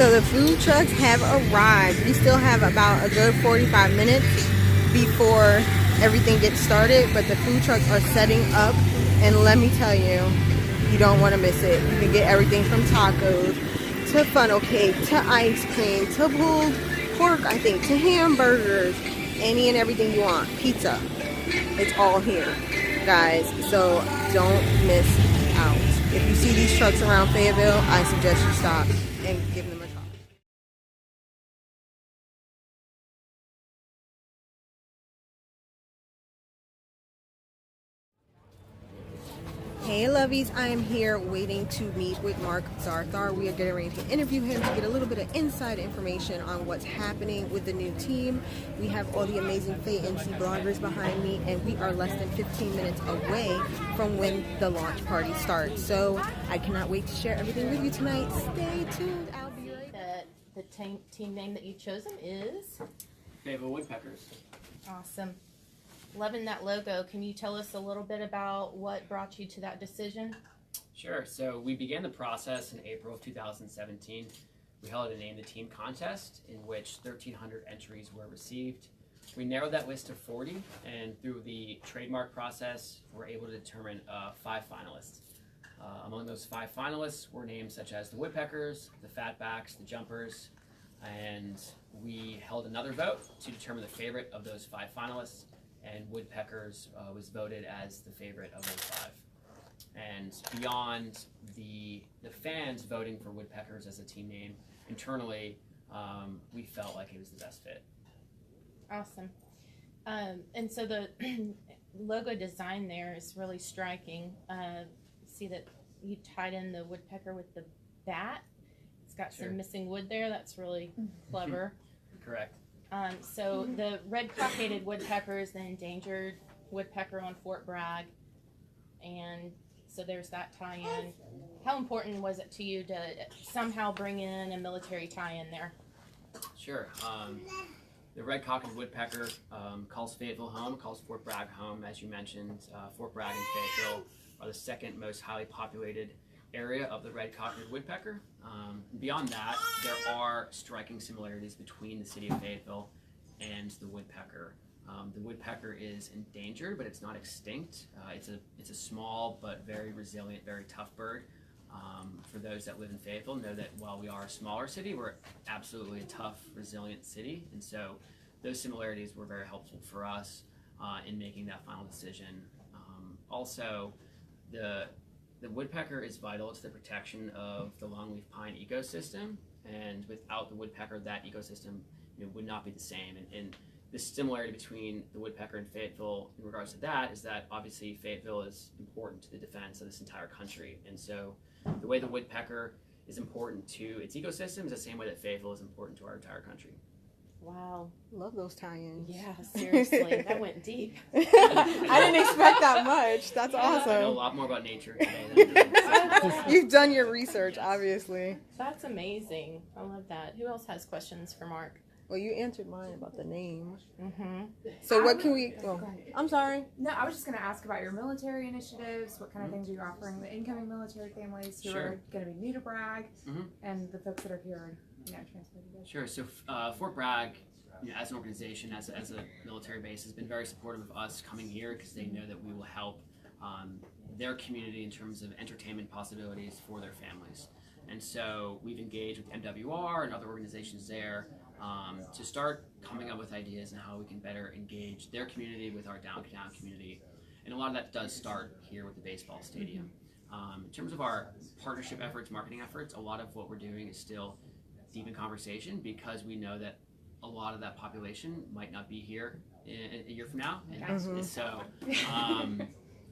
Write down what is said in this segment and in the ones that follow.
So the food trucks have arrived. We still have about a good 45 minutes before everything gets started, but the food trucks are setting up, and let me tell you, you don't want to miss it. You can get everything from tacos to funnel cake to ice cream to pulled pork, I think, to hamburgers, any and everything you want. Pizza. It's all here, guys. So don't miss out. If you see these trucks around Fayetteville, I suggest you stop and give them a try. Hey lovies, I am here waiting to meet with Mark Zarthar. We are getting ready to interview him to get a little bit of inside information on what's happening with the new team. We have all the amazing Fayetteville bloggers behind me, and we are less than 15 minutes away from when the launch party starts. So I cannot wait to share everything with you tonight. Stay tuned. I'll be right back. The team name that you've chosen is? Fayetteville Woodpeckers. Awesome. Loving that logo. Can you tell us a little bit about what brought you to that decision? Sure. So we began the process in April of 2017. We held a Name the Team contest in which 1,300 entries were received. We narrowed that list to 40, and through the trademark process, we're able to determine 5 finalists. Among those 5 finalists were names such as the Woodpeckers, the Fatbacks, the Jumpers, and we held another vote to determine the favorite of those 5 finalists. And Woodpeckers was voted as the favorite of those 5. And beyond the fans voting for Woodpeckers as a team name, internally, we felt like it was the best fit. Awesome. And so the logo design there is really striking. See that you tied in the woodpecker with the bat. It's got some missing wood there. That's really clever. Correct. So the red-cockaded woodpecker is the endangered woodpecker on Fort Bragg, and so there's that tie-in. How important was it to you to somehow bring in a military tie-in there? Sure. The red-cockaded woodpecker calls Fayetteville home, calls Fort Bragg home. As you mentioned, Fort Bragg and Fayetteville are the second most highly populated area of the red-cockaded woodpecker. Beyond that, there are striking similarities between the city of Fayetteville and the woodpecker. The woodpecker is endangered, but it's not extinct. It's a small but very resilient, very tough bird. For those that live in Fayetteville, know that while we are a smaller city, we're absolutely a tough, resilient city, and so those similarities were very helpful for us in making that final decision. Also, the woodpecker is vital to the protection of the longleaf pine ecosystem, and without the woodpecker, that ecosystem would not be the same. And the similarity between the woodpecker and Fayetteville in regards to that is that obviously Fayetteville is important to the defense of this entire country, and so the way the woodpecker is important to its ecosystem is the same way that Fayetteville is important to our entire country. Wow. Love those tie-ins. Yeah, seriously. That went deep. I didn't expect that much. That's awesome. I know a lot more about nature today than You've done your research, obviously. That's amazing. I love that. Who else has questions for Mark? Well, you answered mine about the name. Mm-hmm. So what can we... Oh, I'm sorry. No, I was just going to ask about your military initiatives. What kind of things are you offering the incoming military families who are going to be new to Bragg, and the folks that are here and transferred to Sure. So Fort Bragg, as an organization, as a military base, has been very supportive of us coming here because they know that we will help their community in terms of entertainment possibilities for their families. And so we've engaged with MWR and other organizations there to start coming up with ideas on how we can better engage their community with our downtown community. And a lot of that does start here with the baseball stadium. In terms of our partnership efforts, marketing efforts, a lot of what we're doing is still deep in conversation because we know that a lot of that population might not be here a year from now. And so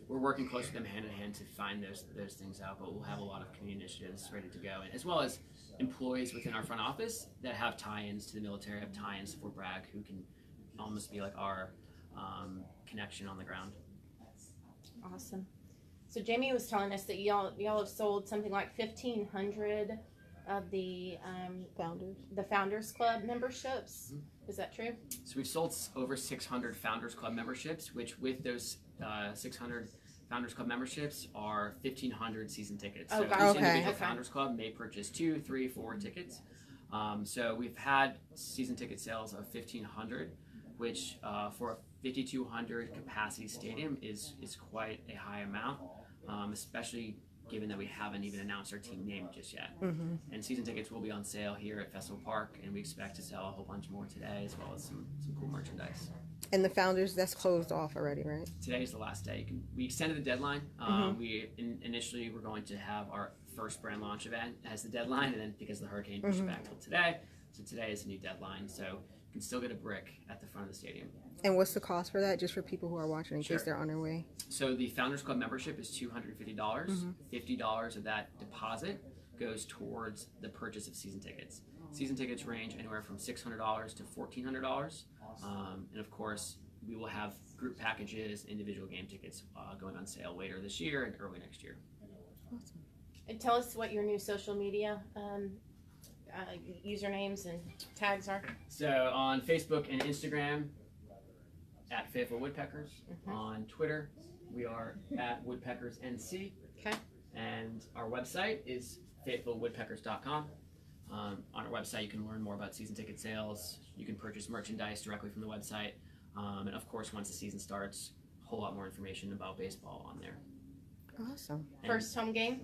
we're working close with them hand in hand to find those things out, but we'll have a lot of community initiatives ready to go, and as well as employees within our front office that have tie-ins to the military, have tie-ins to Fort Bragg, who can almost be like our connection on the ground. Awesome. So Jamie was telling us that y'all have sold something like 1,500 of the Founders Club memberships. Is that true? So we've sold over 600 Founders Club memberships, which with those 600 Founders Club memberships are 1,500 season tickets. So each individual Founders Club may purchase 2, 3, 4 tickets. So we've had season ticket sales of 1,500, which for a 5,200 capacity stadium is quite a high amount, especially given that we haven't even announced our team name just yet. And season tickets will be on sale here at Festival Park, and we expect to sell a whole bunch more today, as well as some cool merchandise. And the Founders, that's closed off already, right? Today is the last day. We extended the deadline. We initially were going to have our first brand launch event as the deadline, and then because of the hurricane pushed it back till today. So today is a new deadline. So you can still get a brick at the front of the stadium. And what's the cost for that, just for people who are watching in case they're on their way? So the Founders Club membership is $250. $50 of that deposit goes towards the purchase of season tickets. Season tickets range anywhere from $600 to $1,400. And of course, we will have group packages, individual game tickets going on sale later this year and early next year. Awesome. And tell us what your new social media usernames and tags are. So on Facebook and Instagram, at Fayetteville Woodpeckers. On Twitter, we are at WoodpeckersNC. Okay. And our website is FayettevilleWoodpeckers.com. On our website, you can learn more about season ticket sales. You can purchase merchandise directly from the website. And of course, once the season starts, a whole lot more information about baseball on there. Awesome. And first home game?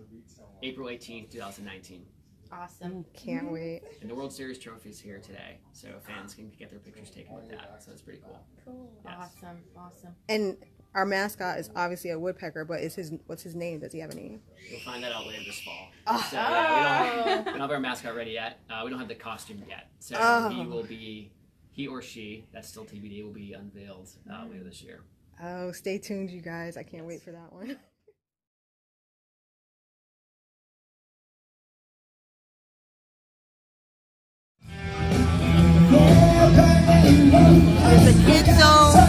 April 18th, 2019. Awesome. Can't wait. And the World Series trophy is here today, so fans can get their pictures taken with that. So that's pretty cool. Cool. Yes. Awesome. And our mascot is obviously a woodpecker, but what's his name? Does he have a name? We'll find that out later this fall. Oh. So yeah, we don't have our mascot ready yet. We don't have the costume yet. So he or she, that's still TBD, will be unveiled later this year. Oh, stay tuned, you guys. I can't wait for that one. It's a kid zone.